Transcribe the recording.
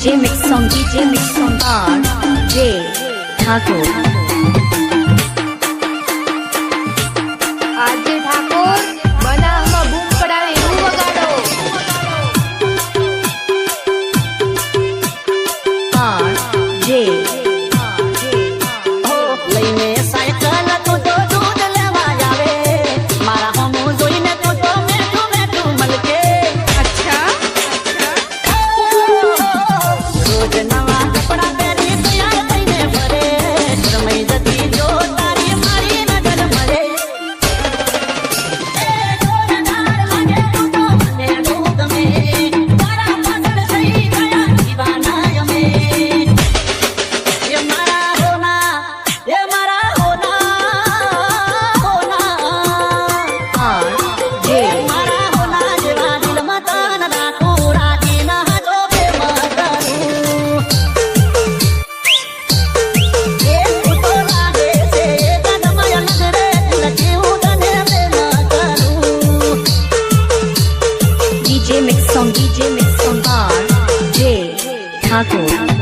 DJ Mix Song R.J. Thakur. R.J. Thakor બનાવમાં બૂમ પડાવે એવું વગાડો. R.J. લઈને સાયકલ તું તો દૂધ લેવા આવે મારા હમું જોઈને તું તો મેઠું મેઠું મલકે અચ્છા રોજ નવા કપડા પહેરી તૈયાર થઈને ફરે રમાઈ જતી જો તારી મારી નજર મળે એ જોરદાર લાગે તું તો મને બહુ ગમે તારા પાછળ થઈ ગયા દીવાના અમે એ મારા હોના એ મારા R.J. મારા હોના જેવા દિલમાં તન રાખું રાખીના જોબે મતરું એ તું તો લાગે છે ગગમય નજરે લખી હું તને પ્રેમ કરું DJ Mix Song R.J. Thakur.